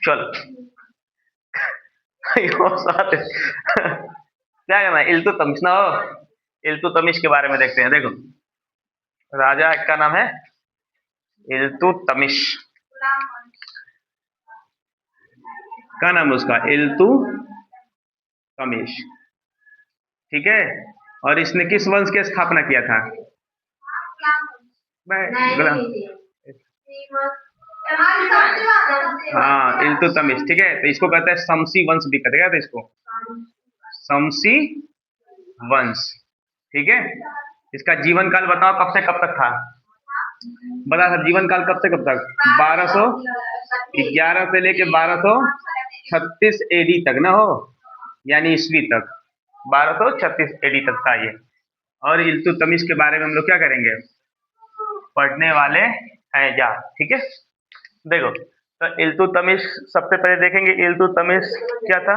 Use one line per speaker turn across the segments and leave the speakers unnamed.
चलो क्या करना है, इल्तुतमिश ना हो। इल्तुतमिश के बारे में देखते हैं। देखो, राजा का नाम है इल्तुतमिश। क्या नाम है उसका? इल्तुतमिश। ठीक है। और इसने किस वंश की स्थापना किया था? गुलाम। हाँ, इल्तुतमिश। ठीक है, तो इसको कहते हैं शमसी वंश भी कहते हैं इसको, शमसी वंश। ठीक है। इसका जीवन काल बताओ कब से कब तक था? बता सर, जीवन काल कब से कब तक? 1211 से लेके 1236 एडी तक ना हो, यानी ईस्वी तक। 1236 एडी तक था ये। और इल्तुतमिश के बारे में हम लोग क्या करेंगे, पढ़ने वाले हैं जा। ठीक है। देखो, तो इल्तुतमिश सबसे पहले देखेंगे इल्तुतमिश क्या था।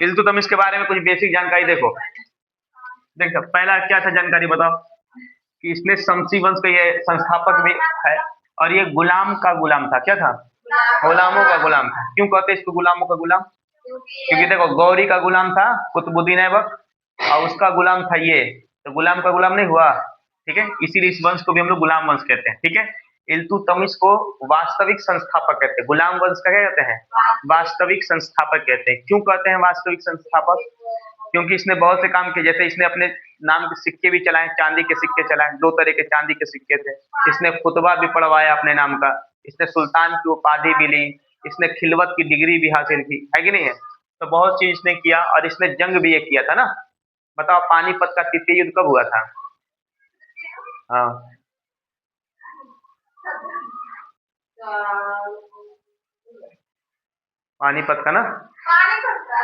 इल्तुतमिश के बारे में कुछ बेसिक जानकारी देखो। देखो, पहला क्या था जानकारी बताओ, कि इसने शमसी वंश का ये संस्थापक भी है, और ये गुलाम का गुलाम था। क्या था? गुलामों का गुलाम था। क्यों कहते हैं इसको गुलामों का गुलाम? क्योंकि देखो, गौरी का गुलाम था कुतुबुद्दीन ऐबक, और उसका गुलाम था ये, तो गुलाम का गुलाम नहीं हुआ। ठीक है, इसीलिए इस वंश को भी हम लोग गुलाम वंश कहते हैं। ठीक है। इल्तुतमिश को वास्तविक संस्थापक कहते हैं। गुलाम वंश का क्या कहते हैं? वास्तविक संस्थापक कहते हैं। क्यों कहते हैं वास्तविक संस्थापक? क्योंकि इसने बहुत से काम किए। जैसे इसने अपने नाम के सिक्के भी चलाए, चांदी के सिक्के चलाए, 2 तरह के चांदी के सिक्के थे। इसने खुतबा भी पढ़वाया अपने नाम का। इसने सुल्तान की उपाधि भी ली। इसने खिलवत की डिग्री भी हासिल की, है कि नहीं है? तो बहुत चीज इसने किया, और इसने जंग भी एक किया था ना। बताओ, पानीपत का तृतीय युद्ध कब हुआ था? हाँ, पानीपत का ना,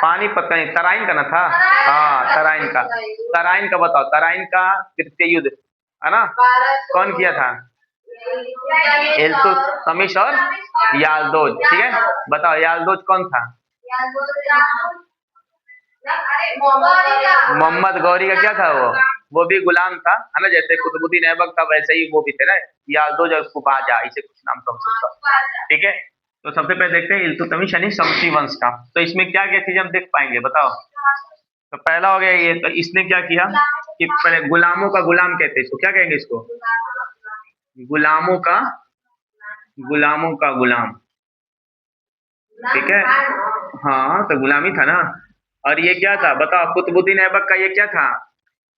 पानीपत का नहीं, तराइन का ना था। हाँ, तराइन का। तराइन का बताओ, तराइन का तृतीय युद्ध है ना, कौन किया था? इल्तुतमिश और यालदोज। ठीक है, बताओ यालदोज कौन था? मोहम्मद गौरी का क्या था वो भी गुलाम था, है ना। जैसे कुतुबुद्दीन ऐबक था, वैसे ही वो भी थे ना, यालदोज और कुबाजा, इसे कुछ नाम था सबका। ठीक है। तो सबसे पहले देखते हैं इल्तुतमिश यानी शमसी वंश का। तो इसमें क्या क्या चीज हम देख पाएंगे बताओ। तो पहला हो गया ये, तो इसने क्या किया कि पहले गुलामों का गुलाम कहते हैं इसको। क्या कहेंगे इसको? गुलामों का, गुलामों का गुलाम। ठीक है। हाँ, तो गुलामी था ना। और ये क्या था बताओ, कुतुबुद्दीन ऐबक का ये क्या था?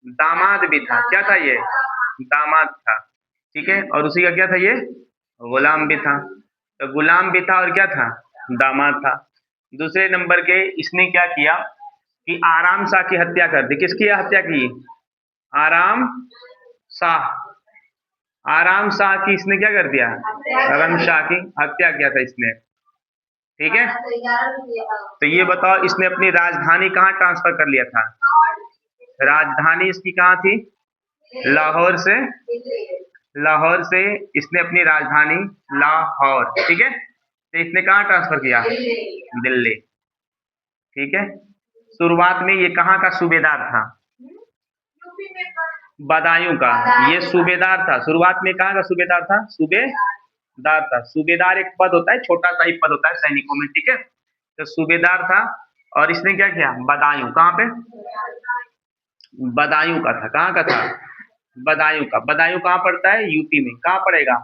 दामाद भी था। क्या था ये? दामाद था। ठीक है। और उसी का क्या था ये? गुलाम भी था। तो गुलाम भी था और क्या था? दामाद था। दूसरे नंबर के इसने क्या किया कि आराम शाह की हत्या कर दी। किसकी हत्या की? आराम शाह। आराम शाह की इसने क्या कर दिया? आराम शाह की हत्या किया था इसने। ठीक है। तो ये बताओ, इसने अपनी राजधानी कहाँ ट्रांसफर कर लिया था? राजधानी इसकी कहाँ थी? लाहौर से। लाहौर से इसने अपनी राजधानी लाहौर, ठीक है, तो इसने कहाँ ट्रांसफर किया? दिल्ली। ठीक है। शुरुआत में ये कहाँ का सूबेदार था? बदायूं का। ये सूबेदार था। शुरुआत में कहाँ का सूबेदार था? सूबेदार था। सूबेदार एक पद होता है, छोटा सा ही पद होता है सैनिकों में। ठीक है। तो सूबेदार था, और इसने क्या किया? बदायूं। कहाँ पे? बदायूं का था। कहाँ का था? बदायूं का। बदायूं कहाँ पड़ता है? यूपी में। कहाँ पड़ेगा?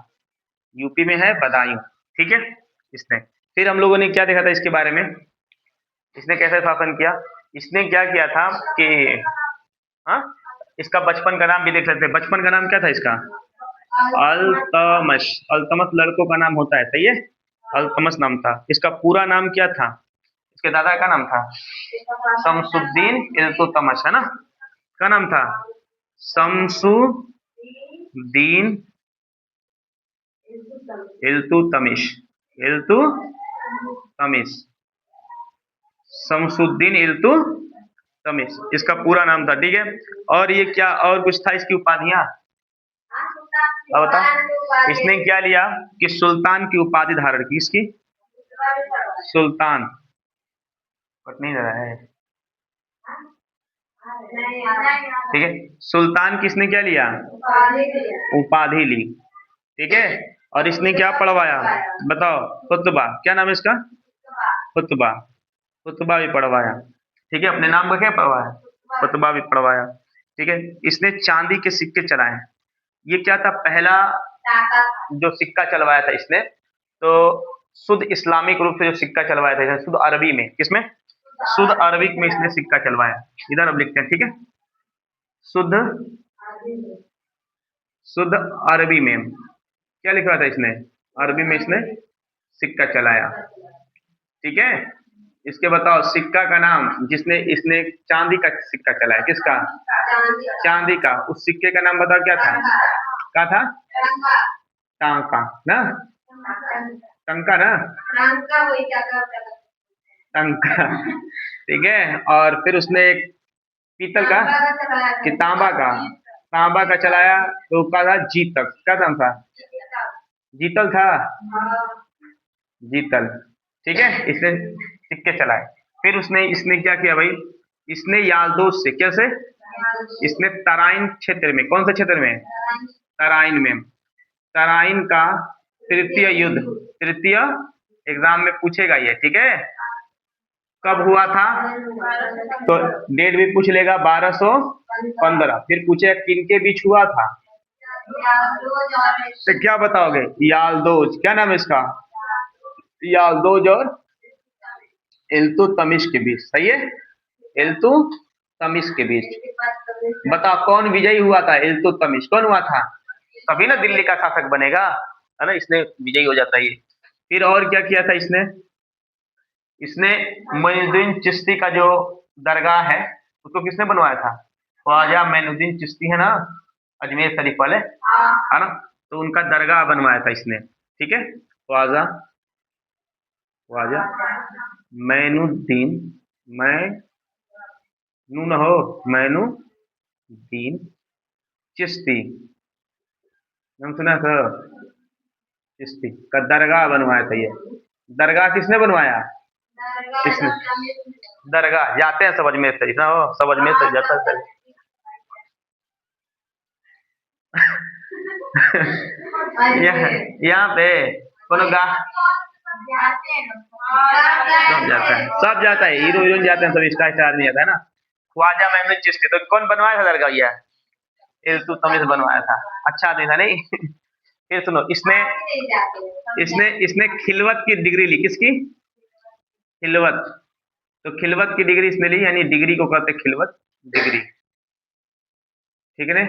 यूपी में है बदायूं। ठीक है। इसने फिर हम लोगों ने क्या देखा था इसके बारे में, इसने कैसे शासन किया। इसने क्या किया था कि हाँ, इसका बचपन का नाम भी देख सकते हैं। बचपन का नाम क्या था इसका? अल्तमश। अल्तमश लड़कों का नाम होता है, सही है। अल्तमश नाम था। इसका पूरा नाम क्या था? इसके दादा का नाम था शमसुद्दीन इल्तुतमिश, है ना। क्या नाम था? शमसुद्दीन इल्तुतमिश। इल्तुतमिश, शमसुद्दीन इल्तुतमिश इसका पूरा नाम था। ठीक है। और ये क्या और कुछ था इसकी उपाधियां? अब बता। इसने क्या लिया कि सुल्तान की उपाधि धारण की। इसकी सुल्तान कट नहीं रहा है। ठीक है। सुल्तान किसने क्या लिया? उपाधि ली। ठीक है। और इसने क्या पढ़वाया बताओ? खुतबा। क्या नाम है इसका? खुतबा, खुतबा भी पढ़वाया। ठीक है, अपने नाम का क्या पढ़वाया, खुतबा भी पढ़वाया। ठीक है, इसने चांदी के सिक्के चलाए। ये क्या था, पहला जो सिक्का चलवाया था इसने, तो शुद्ध इस्लामिक रूप से जो सिक्का चलवाया था इसने, शुद्ध अरबी में, किसमें, शुद्ध अरबिक में इसने सिक्का चलवाया। इधर अब लिखते हैं, ठीक है, शुद्ध, शुद्ध अरबी में क्या लिखा था इसने, अरबी में इसने सिक्का चलाया। ठीक है, इसके बताओ सिक्का का नाम, जिसने इसने चांदी का सिक्का चलाया, किसका, चांदी का, उस सिक्के का नाम बताओ क्या था, क्या था, टांका ना, टंका ना, टंका। ठीक है, और फिर उसने एक पीतल का कि तांबा का, तांबा का चलाया, तो क्या था, जीतक, क्या नाम था, जीतल था, जीतल। ठीक है, इसने सिक्के चलाए। फिर उसने इसने क्या किया भाई, इसने यालदोज से, कैसे, इसने तराइन क्षेत्र में, कौन से क्षेत्र में, तराइन में, तराइन का तृतीय युद्ध, तृतीय एग्जाम में पूछेगा ये, ठीक है, कब हुआ था, तो डेट भी पूछ लेगा, 1215। फिर पूछेगा किनके बीच हुआ था, तो क्या बताओगे, यालदोज, क्या नाम है इसका, यालदोज और इल्तुतमिश के बीच, सही है, इल्तुतमिश के बीच। बताओ कौन विजयी हुआ था, इल्तुतमिश कौन हुआ था, तभी ना दिल्ली का शासक बनेगा, है ना, इसने विजयी हो जाता है ये। फिर और क्या किया था इसने, इसने मोइनुद्दीन चिश्ती का जो दरगाह है उसको किसने बनवाया था, ख्वाजा मोइनुद्दीन चिश्ती है ना, अजमेर शरीफ वाले, है ना, तो उनका दरगाह बनवाया था इसने। ठीक है, ख्वाजा, ख्वाजा मोइनुद्दीन, मैनू न हो, मोइनुद्दीन चिश्ती, नाम सुना था, चिश्ती का दरगाह बनवाया था ये। दरगाह किसने बनवाया, इसने, दरगाह जाते हैं सब अजमेर शरीफ ना, हो सब अजमेर शरीफ जाता है। यहाँ पे कोनो गा, सब जाता है, सब जाता है, हीरो हीरोइन जाते हैं, सब स्टार स्टार नहीं जाता है ना। ख्वाजा मोहम्मद चिश्ती, तो कौन बनवाया था दरगाह, ये इल्तुतमिश बनवाया था, अच्छा आदमी था नहीं। फिर सुनो, इसने इसने इसने खिलवत की डिग्री ली, किसकी, खिलवत, तो खिलवत की डिग्री इसने ली, यानी डिग्री को कहते हैं खिलवत डिग्री। ठीक है ना,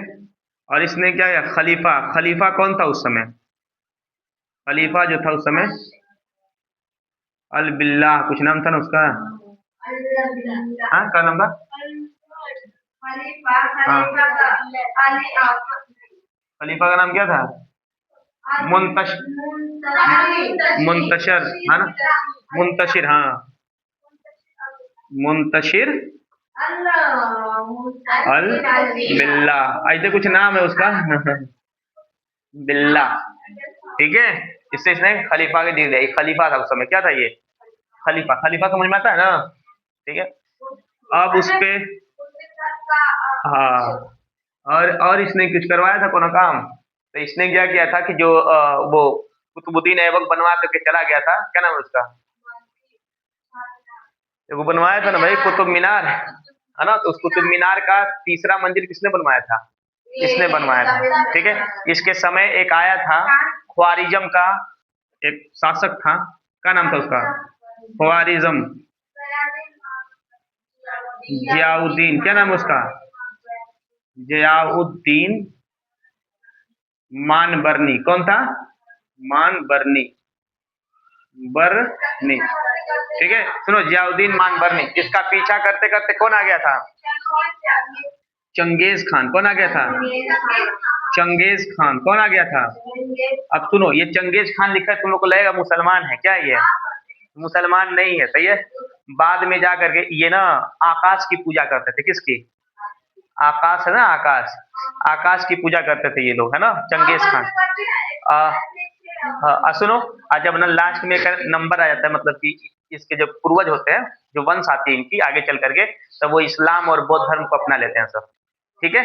और इसने क्या किया, खलीफा, खलीफा कौन था उस समय, खलीफा जो था उस समय, अल बिल्लाह कुछ नाम था ना उसका, हाँ क्या नाम था, हाँ खलीफा का नाम क्या था, मुंतश मुंतशर, है ना, मुंतशिर, हाँ मुंतशिर अल बिल्ला, ऐसे कुछ नाम है उसका। बिल्ला। ठीक है, इससे इसने खलीफा के डिग्री, खलीफा था उस समय, क्या था ये, खलीफा, खलीफा समझ में आता है ना। ठीक है, अब उस पे, हाँ, और इसने कुछ करवाया था कोनो काम, तो इसने क्या किया था कि जो वो कुतुबुद्दीन ऐबक बनवा करके चला गया था, क्या नाम है उसका, वो बनवाया था ना भाई कुतुब मीनार, है ना, तो उस कुतुब मीनार का तीसरा मंजिल किसने बनवाया था, इसने बनवाया था। ठीक है, इसके समय एक आया था ख्वारिज्म का एक शासक था, क्या नाम था उसका, ख्वारिज्म, जियाउद्दीन, क्या नाम है उसका, जियाउद्दीन मानबरनी, कौन था, मानबरनी, बरनी। ठीक है, सुनो, जियाउद्दीन मानबरनी, इसका पीछा करते करते कौन आ गया था, चंगेज खान, कौन आ गया था, चंगेज खान, कौन आ गया था। अब सुनो, ये चंगेज खान लिखा है, तुम लोग को लगेगा मुसलमान है, क्या ये, मुसलमान नहीं है, सही है। बाद में जा करके ये ना आकाश की पूजा करते थे, किसकी, आकाश है ना, आकाश, आकाश की पूजा करते थे ये लोग, है ना, चंगेज खान। सुनो, आज जब ना लास्ट में एक नंबर आ जाता है, मतलब कि इसके जो पूर्वज होते हैं, जो वंश आती है इनकी आगे चल करके, तो वो इस्लाम और बौद्ध धर्म को अपना लेते हैं सब। ठीक है,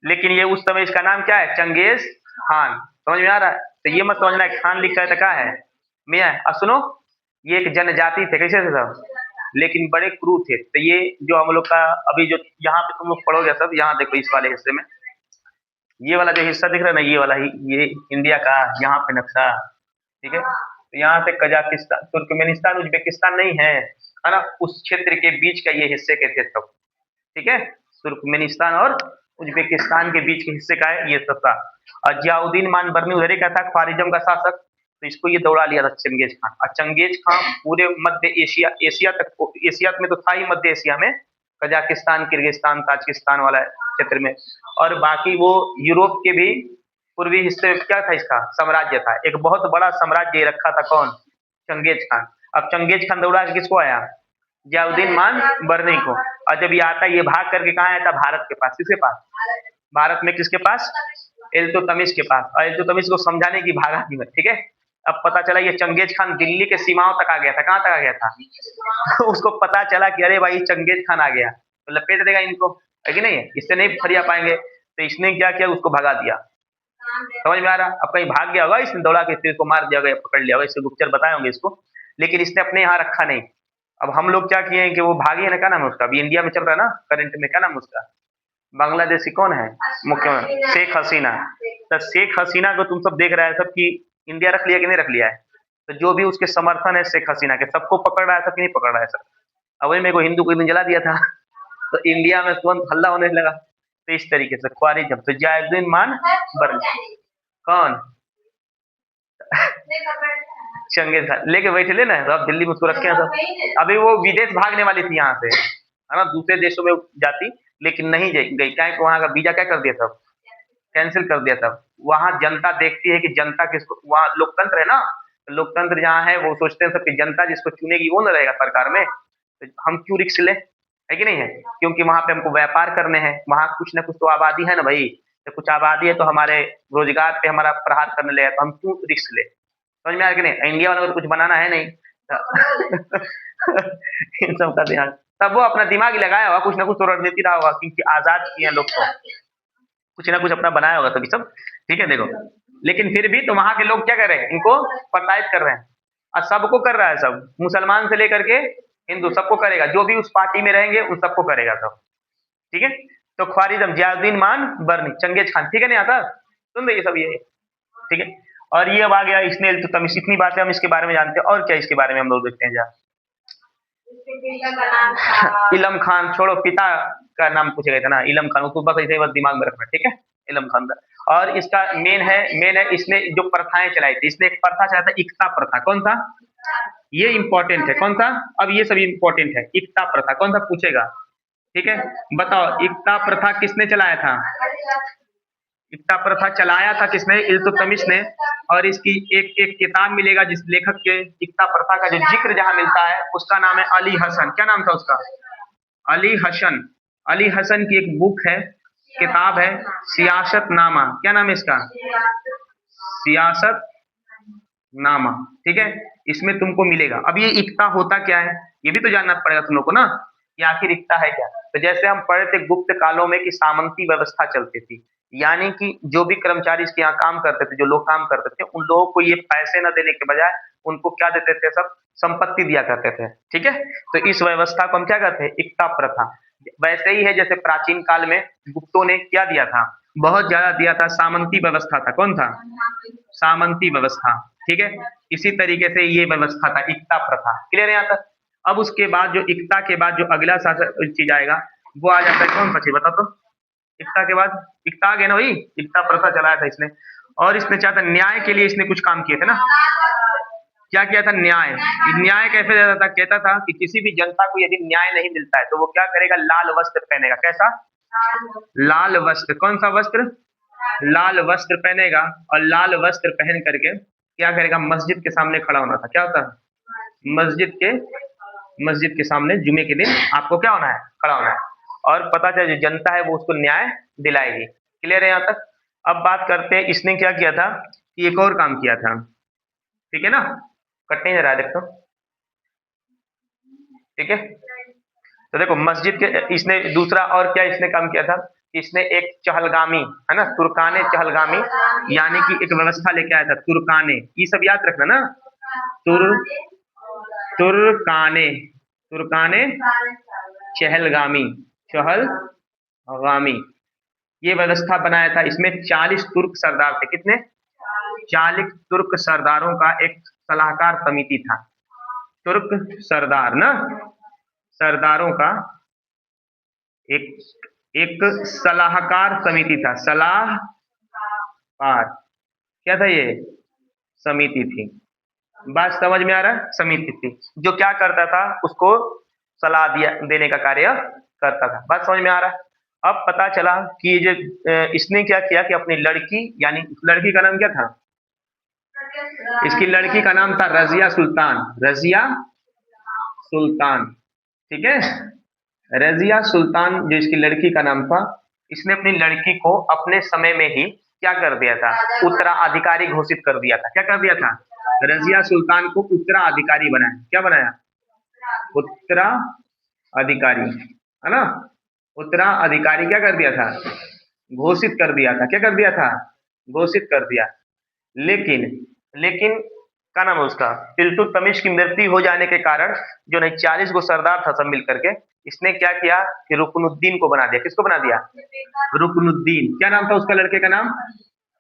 लेकिन ये उस समय इसका नाम क्या है, चंगेज खान, समझ में आ रहा है, तो ये मत समझना खान लिखा है तो क्या है, मियाँ। अब सुनो, ये एक जनजाति थे, कैसे थे सब, लेकिन बड़े क्रूर थे। तो ये जो हम लोग का अभी जो यहाँ पे तुम लोग पढ़ोगे सब, यहाँ देखो इस वाले हिस्से में, ये वाला जो हिस्सा दिख रहा है ना, ये वाला ही, ये इंडिया का यहाँ पे नक्शा, ठीक है। तो यहाँ से कजाकिस्तान, तुर्कमेनिस्तान, उज्बेकिस्तान नहीं है ना, उस क्षेत्र के बीच का ये हिस्से के थे सब, ठीक है। तुर्कमेनिस्तान और उज्बेकिस्तान के बीच के हिस्से का है ये सब था। और जियाउद्दीन मान बर्नी उधर का था, ख्वारिज्म का शासक। तो इसको ये दौड़ा लिया था चंगेज खान। और चंगेज खान पूरे मध्य एशिया, एशिया तक, एशिया में तो था ही, मध्य एशिया में कजाकिस्तान, किर्गिस्तान, ताजिकिस्तान वाला क्षेत्र में, और बाकी वो यूरोप के भी पूर्वी हिस्से में क्या था, इसका साम्राज्य था, एक बहुत बड़ा साम्राज्य रखा था कौन, चंगेज खान। अब चंगेज खान दौड़ा के किसको आया, जियाउद्दीन मान बर्नी को। और जब ये आता, ये भाग करके कहाँ आया था, भारत के पास। किसके पास, भारत में किसके पास, इल्तुतमिश के पास। और इल्तुतमिश को समझाने की भागा की, ठीक है। अब पता चला ये चंगेज खान दिल्ली के सीमाओं तक आ गया था। कहाँ तक आ गया था उसको पता चला कि अरे भाई चंगेज खान आ गया, तो लपेट देगा इनको, है कि नहीं, इससे नहीं फरिया पाएंगे। तो इसने क्या किया, उसको भगा दिया। समझ में आ रहा, अब कहीं भाग गया होगा, इसने दौड़ा के इसको मार दिया होगा, पकड़ लिया होगा, इसके गुप्तचर बताए होंगे इसको, लेकिन इसने अपने यहाँ रखा नहीं। अब हम लोग क्या किए हैं कि वो भागी है ना, क्या नाम है उसका, अभी इंडिया में चल रहा है ना करंट में, क्या नाम है उसका, बांग्लादेशी कौन है मुख्यमंत्री, शेख हसीना। तो शेख हसीना को तुम सब देख रहे हैं सब कि इंडिया रख लिया कि नहीं रख लिया है। तो जो भी उसके समर्थन है शेख हसीना के, सबको पकड़ रहा है सब कि नहीं पकड़ रहा है सब। अब वही मेरे को हिंदू को दिन जला दिया था तो इंडिया में तुरंत हल्ला होने लगा। तो इस तरीके से ख्वारिज्म, तो जियाउद्दीन मान बर्नी कौन चंगेज खान लेके बैठे ले ना, तो अब दिल्ली में उसको रखे हैं सब। अभी वो विदेश भागने वाली थी यहाँ से, है ना, दूसरे देशों में जाती, लेकिन नहीं गई, क्या वहां का वीजा क्या कर दिया सब, कैंसिल कर दिया सब। वहां जनता देखती है कि जनता किसको, वहाँ लोकतंत्र है ना, तो लोकतंत्र जहाँ है वो सोचते हैं सब कि जनता जिसको चुनेगी वो न रहेगा सरकार में, तो हम क्यों रिस्क ले, है कि नहीं है। क्योंकि वहां पे हमको व्यापार करने हैं, वहां कुछ ना कुछ तो आबादी है ना भाई, तो कुछ आबादी है तो हमारे रोजगार पे हमारा प्रहार करने लगेगा, तो हम क्यों रिस्क ले। समझ में आया कि नहीं, इंडिया वालों को कुछ बनाना है नहीं इन सब का ध्यान, तब वो अपना दिमाग ही लगाया होगा, कुछ ना कुछ तो रणनीति रहा होगा, क्योंकि आजाद किए हैं लोग को, कुछ ना कुछ अपना बनाया होगा तभी सब, ठीक है। देखो, लेकिन फिर भी तो वहां के लोग क्या कर रहे हैं, इनको प्रताड़ित कर रहे हैं, और सबको कर रहा है, सब मुसलमान से लेकर के हिंदू सबको करेगा, जो भी उस पार्टी में रहेंगे उन सबको करेगा सब, ठीक है। तो ख्वारिज्म, जियाउद्दीन मान बर्नी, चंगेज खान, ठीक है नहीं आता, सुन रही सब ये, ठीक है। और ये अब आ गया इसने इल्तुतमिश, इतनी बातें हम इसके बारे में जानते हैं। और क्या इसके बारे में हम लोग देखते हैं, जा इलम खान, छोड़ो, पिता का नाम पूछे गए थे ना, इलम खान, उसको बस ऐसे ही बस दिमाग में रखना, ठीक है, इलम खान का। और इसका मेन है इसने जो प्रथाएं चलाई थी, इसने एक प्रथा चलाया था, इक्ता प्रथा। कौन था, ये इंपॉर्टेंट है, कौन सा, अब ये सभी इंपॉर्टेंट है। इक्ता प्रथा कौन सा पूछेगा, ठीक है, बताओ इक्ता प्रथा किसने चलाया था, इक्ता प्रथा चलाया था किसने, इल्तुतमिश ने। और इसकी एक एक किताब मिलेगा जिस लेखक के इक्ता प्रथा का जो जिक्र जहां मिलता है, उसका नाम है अली हसन। क्या नाम था उसका, अली हसन। अली हसन की एक बुक है, किताब है, सियासत नामा। क्या नाम है इसका, सियासत नामा, ठीक है। इसमें तुमको मिलेगा। अब ये इक्ता होता क्या है, ये भी तो जानना पड़ेगा तुम लोग को ना, कि आखिर इक्ता है क्या। तो जैसे हम पढ़े थे गुप्त कालों में कि सामंती व्यवस्था चलती थी, यानी कि जो भी कर्मचारी इसके यहाँ काम करते थे, जो लोग काम करते थे, उन लोगों को ये पैसे न देने के बजाय उनको क्या देते थे, सब संपत्ति दिया करते थे, ठीक है। तो इस व्यवस्था को हम क्या कहते हैं, इक्ता प्रथा। वैसे ही है जैसे प्राचीन काल में गुप्तों ने क्या दिया था, बहुत ज्यादा दिया था, सामंती व्यवस्था था। कौन था, सामंती व्यवस्था, ठीक है। इसी तरीके से ये व्यवस्था था, इक्ता प्रथा। क्लियर है यहाँ तक। अब उसके बाद जो इक्ता के बाद जो अगला चीज आएगा वो आ जाता है, कौन सा चीज बता तो, इक्ता के बाद, इक्ता आ गया ना वही, इक्ता प्रथा चलाया था इसने। और इसने चाहता न्याय के लिए इसने कुछ काम किए थे ना, क्या किया था, न्याय। न्याय कैसे देता था, कहता था कि किसी भी जनता को यदि न्याय नहीं मिलता है तो वो क्या करेगा, लाल वस्त्र पहनेगा। कैसा, लाल वस्त्र। कौन सा वस्त्र, लाल वस्त्र पहनेगा। और लाल वस्त्र पहन करके क्या करेगा, मस्जिद के सामने खड़ा होना था। क्या होता है, मस्जिद के सामने जुमे के दिन आपको क्या होना है, खड़ा होना है। और पता चले जो जनता है वो उसको न्याय दिलाएगी। क्लियर है यहाँ तक। अब बात करते हैं इसने क्या किया था, कि एक और काम किया था, ठीक है ना, कटने जा रहा है देखो, ठीक है। तो देखो मस्जिद के, इसने दूसरा और क्या इसने काम किया था, इसने एक चहलगामी, है ना, तुर्काने चहलगामी, यानी कि एक व्यवस्था लेके आया था, तुर्काने, ये सब याद रखना ना, तुर तुर्काने, तुर्काने चहलगामी, चहलगामी, ये व्यवस्था बनाया था। इसमें 40 तुर्क सरदार थे। कितने? 40 तुर्क सरदारों का एक सलाहकार समिति था। तुर्क सरदार ना, सरदारों का एक एक सलाहकार समिति था। सलाहकार क्या था ये? समिति थी। बात समझ में आ रहा है? समिति थी जो क्या करता था, उसको सलाह दिया देने का कार्य करता था। बात समझ में आ रहा है? अब पता चला कि जो इसने क्या किया कि अपनी लड़की, यानी लड़की का नाम क्या था? इसकी लड़की का नाम था रजिया सुल्तान। रजिया सुल्तान, ठीक है, रजिया सुल्तान जो इसकी लड़की का नाम था। इसने अपनी लड़की को अपने समय में ही क्या कर दिया था? उत्तराधिकारी घोषित कर दिया था। क्या कर दिया था? रजिया सुल्तान को उत्तराधिकारी बनाया। क्या बनाया? उत्तराधिकारी, है ना? उत्तराधिकारी क्या कर दिया था? घोषित कर दिया था। क्या कर दिया था? घोषित कर दिया। लेकिन लेकिन क्या नाम है उसका? इल्तुतमिश की मृत्यु हो जाने के कारण जो नहीं 40 गो सरदार था सब मिल करके, इसने क्या किया कि रुकनुद्दीन को बना दिया। किसको बना दिया? रुकनुद्दीन। क्या नाम था उसका लड़के का नाम?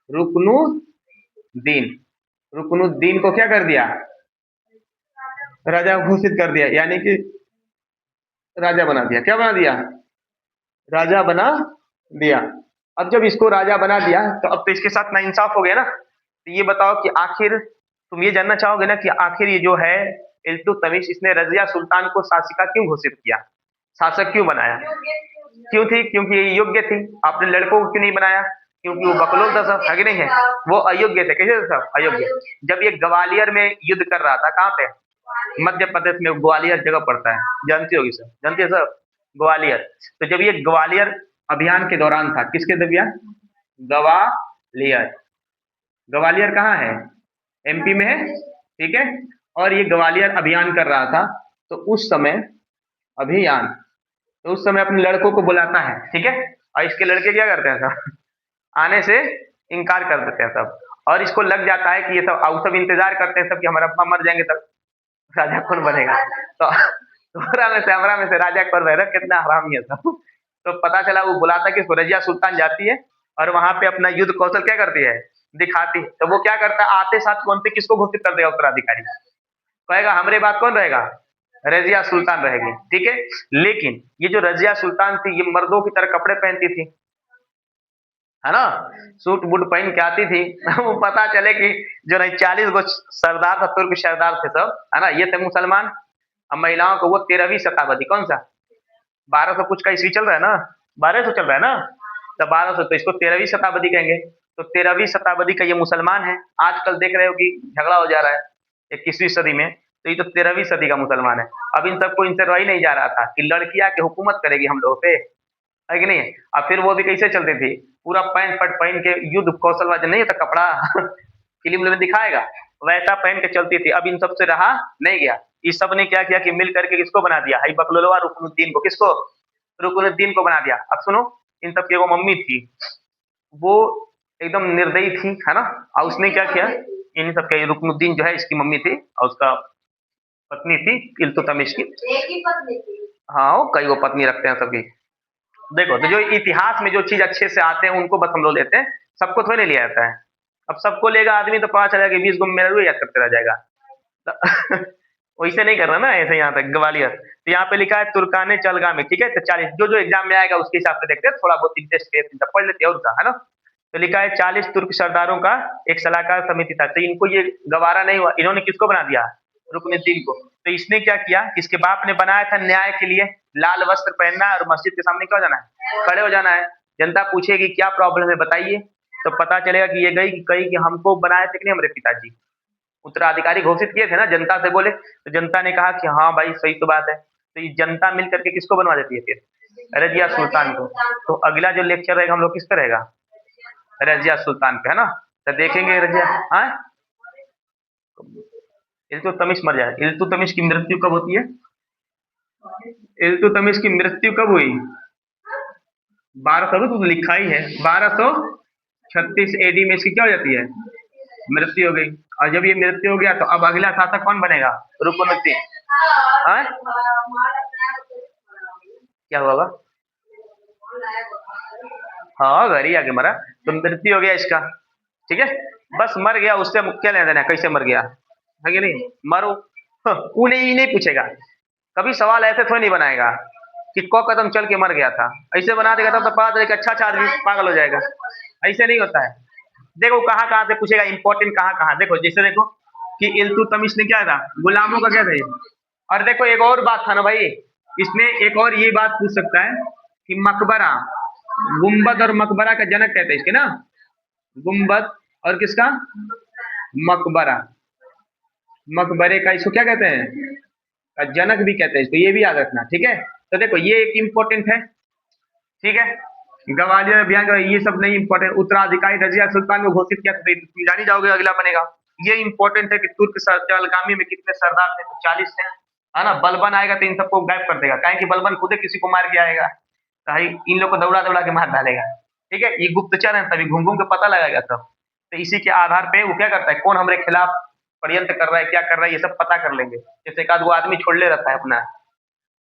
रुकनुद्दीन। रुकनुद्दीन को क्या कर दिया? राजा घोषित कर दिया, यानी कि राजा बना दिया। क्या बना दिया? राजा बना दिया। अब जब इसको राजा बना दिया तो अब तो इसके साथ नाइंसाफ हो गया ना। तो ये बताओ कि आखिर तुम ये जानना चाहोगे ना कि आखिर ये जो है इल्तुतमिश, इसने रजिया सुल्तान को शासिका क्यों घोषित किया, शासक क्यों बनाया? क्यों थी? क्योंकि ये योग्य थी। आपने लड़कों को क्यों नहीं बनाया? क्योंकि वो बकलोल था सब, है कि नहीं है? वो अयोग्य थे। कैसे थे सब? अयोग्य। जब ये ग्वालियर में युद्ध कर रहा था, कहाँ पे? मध्य प्रदेश में ग्वालियर जगह पड़ता है, जानती होगी सब, जानती है सब, ग्वालियर। तो जब ये ग्वालियर अभियान के दौरान था, किसके दरमियान? ग्वालियर। ग्वालियर कहाँ है? एमपी में है, ठीक है। और ये ग्वालियर अभियान कर रहा था, तो उस समय अभियान, तो उस समय अपने लड़कों को बुलाता है, ठीक है। और इसके लड़के क्या करते हैं सब? आने से इनकार कर देते हैं सब। और इसको लग जाता है कि ये सब सब इंतजार करते हैं सब कि हमारा अब्बा मर जाएंगे तब राजा कौन बनेगा। तो हमरा में से राजा कौन रहेगा? कितना हरामी है सब। तो पता चला वो बुलाता कि रजिया सुल्तान जाती है और वहां पे अपना युद्ध कौशल क्या करती है? दिखाती है। तो वो क्या करता है? आते साथ कौन पे किसको घोषित कर देगा? उत्तराधिकारी। कहेगा हमारे बाद कौन रहेगा? रजिया सुल्तान रहेगी, ठीक है। लेकिन ये जो रजिया सुल्तान थी, ये मर्दों की तरह कपड़े पहनती थी, है ना, सूट बूट पहन के आती थी। वो पता चले कि जो नहीं 40 गो सरदार था, तुर्क सरदार थे सब, है ना, ये थे मुसलमान। अब महिलाओं को वो 13वीं शताब्दी, कौन सा 1200 कुछ का ईस्वी चल रहा है ना, 1200 चल रहा है ना, तो 1200, तो इसको 13वीं शताब्दी कहेंगे। तो 13वीं शताब्दी का ये मुसलमान है। आजकल देख रहे हो कि झगड़ा हो जा रहा है 21वीं सदी में, तो ये तो 13वीं सदी का मुसलमान है। अब इन सबको इनसे रह ही नहीं जा रहा था कि लड़कियां के हुकूमत करेगी हम लोगों पे, है कि नहीं। और फिर वो भी कैसे चलती थी? पूरा पैंट पट पहन के, युद्ध कौशल वाला नहीं होता कपड़ा फिल्म में दिखाएगा, वैसा पहन के चलती थी। अब इन सब से रहा नहीं गया। इस सब ने क्या किया कि मिल करके किसको बना दिया? हाई बकलोलवा रुकनुद्दीन को। किसको? रुकनुद्दीन को बना दिया। अब सुनो, इन सब की वो मम्मी थी, वो एकदम निर्दयी थी, है ना। और उसने क्या किया, इन सब के रुकनुद्दीन जो है इसकी मम्मी थी और उसका पत्नी थी इल्तुतमिश की। एक ही पत्नी थी? हाँ, वो कई वो पत्नी रखते हैं सबकी। देखो, तो जो इतिहास में जो चीज अच्छे से आते हैं उनको बस हम लोग लेते हैं, सबको थोड़ी नहीं लिया जाता है। अब सबको लेगा आदमी तो पता चलेगा कि 20 गो मेरा याद करते रह जाएगा। तो वैसे नहीं करना ना, ऐसे यहाँ तक ग्वालियर। तो यहाँ पे लिखा है तुर्काने चलगा में, ठीक है। तो 40 जो जो एग्जाम में आएगा उसके हिसाब से देखते हैं, थोड़ा बहुत इंटरेस्ट पढ़ लेते हैं और का, है ना। तो लिखा है 40 तुर्क सरदारों का एक सलाहकार समिति था। तो इनको ये गवारा नहीं हुआ, इन्होंने किसको बना दिया? रुकनुद्दीन को। तो इसने क्या किया, इसके बाप ने बनाया था न्याय के लिए, लाल वस्त्र पहनना है और मस्जिद के सामने क्या हो जाना है? खड़े हो जाना है। जनता पूछेगी क्या प्रॉब्लम है बताइए, तो पता चलेगा कि ये गई कही कि हमको बनाए थे कि नहीं हमारे पिताजी, उत्तराधिकारी घोषित किए थे ना, जनता से बोले। तो जनता ने कहा कि हाँ भाई सही तो बात है। तो ये जनता मिल करके किसको बनवा देती है फिर? रजिया सुल्तान को। तो अगला जो लेक्चर रहेगा हम लोग किस पे रहेगा? रजिया सुल्तान पे, है ना। तो देखेंगे रजिया, हाँ, इल्तुतमिश मर जाए। इल्तुतमिश की मृत्यु कब होती है? इल्तुतमिश की मृत्यु कब हुई? 1200, तो लिखा ही है 1236 एडी में इसकी क्या हो जाती है? मृत्यु हो गई। और जब ये मृत्यु हो गया तो अब अगला शासक कौन बनेगा? रुकुनुद्दीन। हाँ? क्या हुआ? हाँ, घर ही आके मरा, तो मृत्यु हो गया इसका। ठीक है, बस मर गया, उससे क्या लेना देना कैसे मर गया, है कि नहीं? मरो। हाँ, वो नहीं, नहीं पूछेगा कभी सवाल, ऐसे थोड़ी नहीं बनाएगा कि को कदम चल के मर गया था। ऐसे बना देगा तब तो पता चलेगा अच्छा अच्छा आदमी पागल हो जाएगा। ऐसे नहीं होता है। देखो कहाँ कहाँ से पूछेगा, इंपॉर्टेंट कहाँ कहाँ, देखो जैसे देखो कि इल्तुतमिश ने क्या था, गुलामों का क्या था ये। और देखो एक और बात था ना भाई, इसने एक और ये बात पूछ सकता है कि मकबरा, गुम्बद और मकबरा का जनक कहते हैं इसके ना, गुम्बद और किसका, मकबरा, मकबरे का इसको क्या कहते हैं, जनक भी कहते हैं इसको, ये भी याद रखना। ठीक है, तो देखो ये एक इम्पोर्टेंट है। ठीक है, ग्वालियर अभियान जो है ये सब नहीं इंपॉर्टेंट। उत्तराधिकारी रजिया सुल्तान को घोषित किया, तो तुम जान ही जाओगे अगला बनेगा। ये इंपॉर्टेंट है कि तुर्क जलगामी में कितने सरदार थे, तो 40 थे, है ना। बलबन आएगा तो इन सबको गायब कर देगा, कहें कि बलबन खुद किसी को मार के आएगा, तो भाई इन लोग को दौड़ा दौड़ा के मार डालेगा। ठीक है, ये गुप्तचर है, तभी घूम घूम के पता लगाएगा सब। तो इसी के आधार पे वो क्या करता है, कौन हमारे खिलाफ षड्यंत्र कर रहा है, क्या कर रहा है, ये सब पता कर लेंगे। जैसे एक आध वो आदमी छोड़ ले रहता है अपना,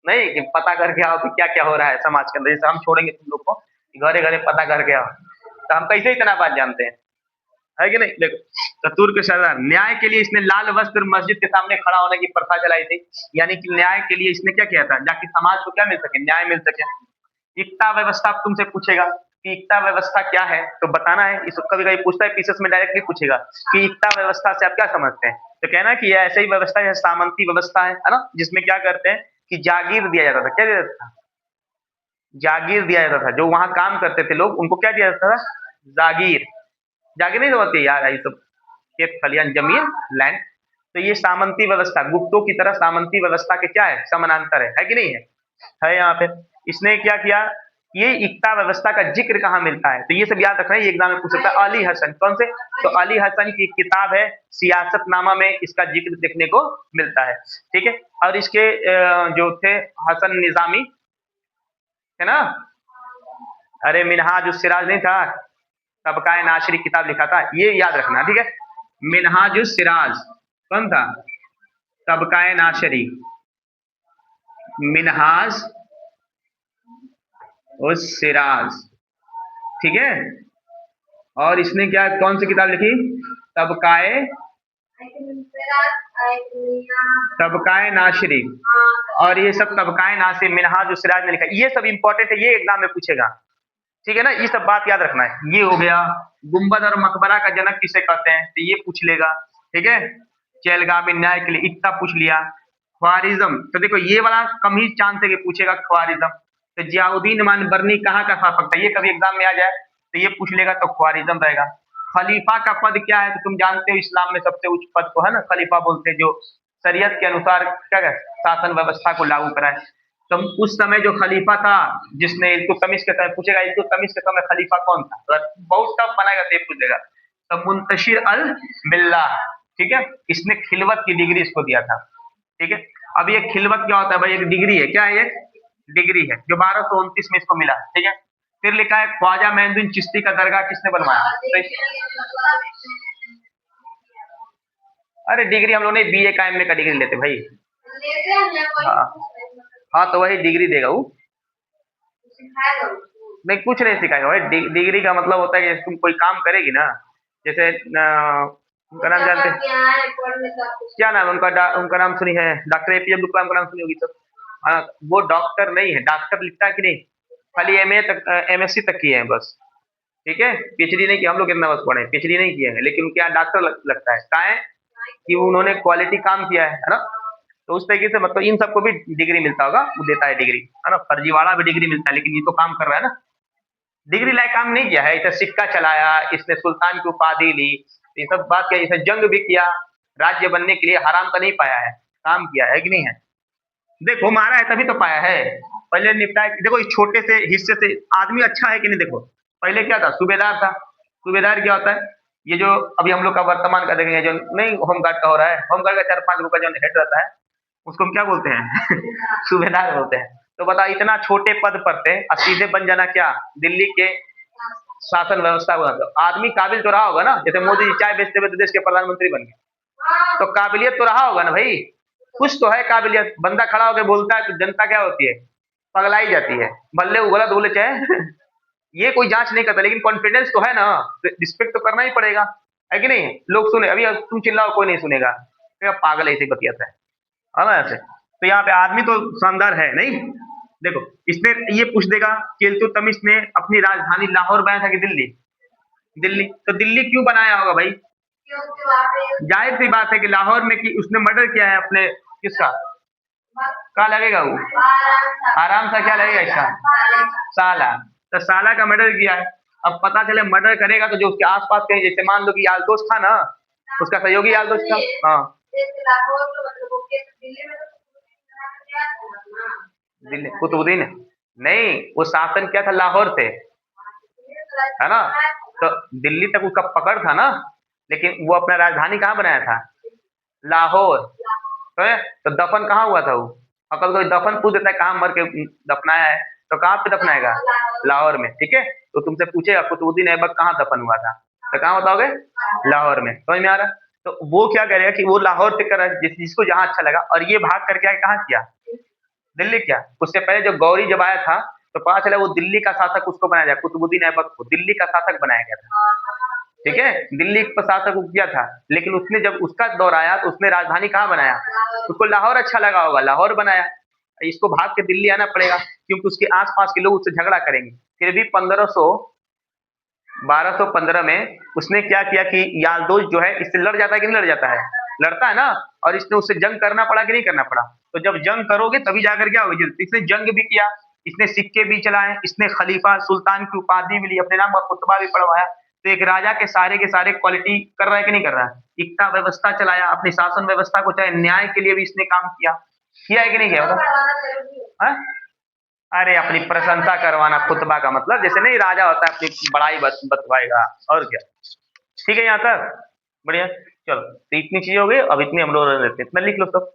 नहीं कि पता करके आओ कि क्या क्या हो रहा है समाज के अंदर, जैसे हम छोड़ेंगे तुम लोग को घरे घरे पता करके आओ, तो हम कैसे इतना बात जानते हैं, है कि नहीं। देखो, तो तुर्क सरदार, न्याय के लिए इसने लाल वस्त्र मस्जिद के सामने खड़ा होने की प्रथा चलाई थी। यानी कि न्याय के लिए इसने क्या किया था, जाकि समाज को क्या मिल सके, न्याय मिल सके। एकता व्यवस्था तुमसे पूछेगा कि एकता व्यवस्था क्या है, तो बताना है। इस कभी कभी पूछता है, पीसेस में डायरेक्टली पूछेगा कि एकता व्यवस्था से आप क्या समझते हैं, तो कहना कि यह ऐसे ही व्यवस्था है, सामंती व्यवस्था है ना, जिसमें क्या करते हैं कि जागीर दिया जाता था। क्या दिया जाता था? जागीर दिया जाता था। जो वहां काम करते थे लोग, उनको क्या दिया जाता था? जागीर। जागीर नहीं होती यार, ये सब खेत खलियान जमीन लैंड। तो ये सामंती व्यवस्था, गुप्तों की तरह सामंती व्यवस्था के क्या है, समानांतर है कि नहीं है यहाँ पे। इसने क्या किया, ये इक्ता व्यवस्था का जिक्र कहाँ मिलता है, तो ये सब याद रखना है, ये एग्जाम में पूछ सकता है। अली हसन, कौन से, तो अली हसन की किताब है सियासतनामा में इसका जिक्र देखने को मिलता है। ठीक है, और इसके जो थे हसन निजामी, है ना, अरे मिनहाज उस सिराज नहीं था, तबकाए नाशरी किताब लिखा था, ये याद रखना। ठीक है, मिनहाज उस सिराज कौन था, तबकाए नाशरी, मिनहाज उस सिराज। ठीक है, और इसने क्या, कौन सी किताब लिखी, तबकाए, तबकाए नाशरी, और ये सब तबकाए नाशरी, मिनहाज उस सिराज ने लिखा, ये सब इंपॉर्टेंट है, ये एग्जाम में पूछेगा। ठीक है ना, ये सब बात याद रखना है। ये हो गया गुम्बद और मकबरा का जनक किसे कहते हैं, तो ये पूछ लेगा। ठीक है, चहलगामी न्याय के लिए इतना पूछ लिया। ख्वारिज्म, तो देखो ये वाला कम ही चांस है कि पूछेगा ख्वारिज्म। तो जियाउद्दीन मानबर्नी कहाँ का शासक था, ये कभी एग्जाम में आ जाए तो ये पूछ लेगा, तो ख्वारिज्म रहेगा। खलीफा का पद क्या है, तो तुम जानते हो इस्लाम में सबसे उच्च पद को है ना खलीफा बोलते हैं, जो शरीयत के अनुसार क्या है, शासन व्यवस्था को लागू कराए। तो उस समय जो खलीफा था, जिसने इल्तुतमिश के समय पूछेगा, इल्तुतमिश के समय खलीफा कौन था, तो बहुत टफ बनाएगा तो पूछेगा। तो मुंतशिर अल मिल्ला। ठीक है, इसने खिलवत की डिग्री इसको दिया था। ठीक है, अब ये खिलवत क्या होता है भाई, एक डिग्री है, क्या है ये, डिग्री है, जो 1229 में इसको मिला। ठीक है, फिर लिखा है ख्वाजा मेहदुद्दीन चिश्ती का दरगाह किसने बनवाया, तो अरे डिग्री हम लोग ने बीए का एमए का डिग्री लेते भाई। हाँ, हाँ तो वही डिग्री देगा वो, नहीं कुछ नहीं सिखाएगा भाई। डिग्री का मतलब होता है कि तुम कोई काम करेगी ना, जैसे उनका नाम जानते हैं, क्या नाम है उनका, उनका नाम सुनी है, डॉक्टर एपीजे अब्दुल कलाम का नाम सुनी होगी तो। वो डॉक्टर नहीं है, डॉक्टर लिखता है कि नहीं, खाली एमए तक, एमएससी तक किए हैं बस। ठीक है, पीएचडी नहीं किया, हम लोग कितना बस पढ़े, पीएचडी नहीं किए हैं, लेकिन क्या डॉक्टर लगता है, क्या है कि उन्होंने क्वालिटी काम किया है ना। तो उस तरीके से मतलब इन सबको भी डिग्री मिलता होगा, वो देता है डिग्री, है ना। फर्जीवाड़ा भी डिग्री मिलता है, लेकिन ये तो काम कर रहा है ना, डिग्री लायक काम नहीं किया है। इसे सिक्का चलाया, इसने सुल्तान की उपाधि ली, ये सब बात किया, इसे जंग भी किया, राज्य बनने के लिए हराम तो नहीं पाया है, काम किया है कि नहीं है। देखो मारा है तभी तो पाया है, पहले निपटाया। देखो इस छोटे से हिस्से से आदमी अच्छा है कि नहीं, देखो पहले क्या था, सूबेदार था। सूबेदार क्या होता है, ये जो अभी हम लोग का वर्तमान का देखेंगे, जो नहीं होमगार्ड का हो रहा है, होमगार्ड का 4-5 लोग का जो हेड रहता है, उसको हम क्या बोलते हैं सूबेदार बोलते हैं। तो बता, इतना छोटे पद पर थे और सीधे बन जाना क्या, दिल्ली के शासन व्यवस्था को। तो आदमी काबिल तो रहा होगा ना, जैसे मोदी जी चाय बेचते हुए देश के प्रधानमंत्री बन गए, तो काबिलियत तो रहा होगा ना भाई, कुछ तो है काबिलियत। बंदा खड़ा होकर बोलता है तो जनता क्या होती है, पगलाई जाती है, भले वो गलत बोले चाहे ये कोई जांच नहीं करता, लेकिन कॉन्फिडेंस तो है ना, रिस्पेक्ट तो करना ही पड़ेगा, है कि नहीं। लोग सुने, अभी तुम चिल्लाओ कोई नहीं सुनेगा, पागल ऐसे बतियाता है ना ऐसे। तो यहाँ पे आदमी तो शानदार है नहीं। देखो इसने ये पूछ देगा कि इल्तुतमिश ने अपनी राजधानी लाहौर बनाया था कि दिल्ली, दिल्ली, तो दिल्ली क्यों बनाया होगा भाई, जाहिर सी बात है कि लाहौर में कि उसने मर्डर किया है अपने, किसका, क्या लगेगा वो, आराम सा क्या लगेगा इसका, साला, तो साला का मर्डर किया है। अब पता चले मर्डर करेगा तो जो उसके आसपास कहीं, जैसे मान लो कि यालदोस्त था ना, उसका सहयोगी यालदोस्त था, हाँ, दिल्ली कुतुबुद्दीन नहीं, वो शासन क्या था, लाहौर से, है ना, तो दिल्ली तक उसका पकड़ था ना, लेकिन वो अपना राजधानी कहाँ बनाया था, लाहौर। तो दफन कहाँ हुआ था वो, अकल कोई दफन पूछ देता है कहाँ मर के दफनाया है, तो कहाँ पे दफनाएगा, लाहौर में, ठीक है। तो तुमसे पूछेगा कुतुबुद्दीन ऐबक कहाँ दफन हुआ था, तो कहाँ बताओगे, लाहौर में, समझ में आ रहा। तो वो क्या करेगा कि वो लाहौर से कर रहा है, जिसको जहाँ अच्छा लगा, और ये भाग करके आगे कहाँ किया, दिल्ली किया। उससे पहले जो गौरी जब आया था तो पता चला वो दिल्ली का शासक उसको बनाया गया, कुतुबुद्दीन ऐबक को दिल्ली का शासक बनाया गया था, ठीक है, दिल्ली का शासक वो किया था। लेकिन उसने जब उसका दौर आया तो उसने राजधानी कहाँ बनाया, उसको लाहौर अच्छा लगा होगा, लाहौर बनाया। इसको भाग के दिल्ली आना पड़ेगा क्योंकि उसके आसपास के लोग उससे झगड़ा करेंगे। फिर भी 1215 में उसने क्या किया कि यालदोज जो है इससे लड़ जाता है कि नहीं लड़ जाता है, लड़ता है ना, और इसने उससे जंग करना पड़ा कि नहीं करना पड़ा। तो जब जंग करोगे तभी जाकर क्या होगी, इसने जंग भी किया, इसने सिक्के भी चलाए, इसने खलीफा सुल्तान की उपाधि भी ली, अपने नाम का खुतबा भी पढ़वाया। तो एक राजा के सारे क्वालिटी कर रहा है कि नहीं कर रहा है, इक्ता व्यवस्था चलाया, अपनी शासन व्यवस्था को चाहे न्याय के लिए भी इसने काम किया, किया है कि नहीं किया बताओ। अरे अपनी प्रशंसा करवाना, खुतबा का मतलब जैसे नहीं राजा होता है अपनी बड़ाई बतवाएगा, और क्या। ठीक है यहाँ तक बढ़िया। चलो तो इतनी चीजें हो गई, अब इतनी हम लोग इतना लिख लो सब,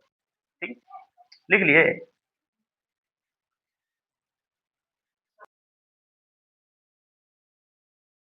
ठीक है, लिख लिए।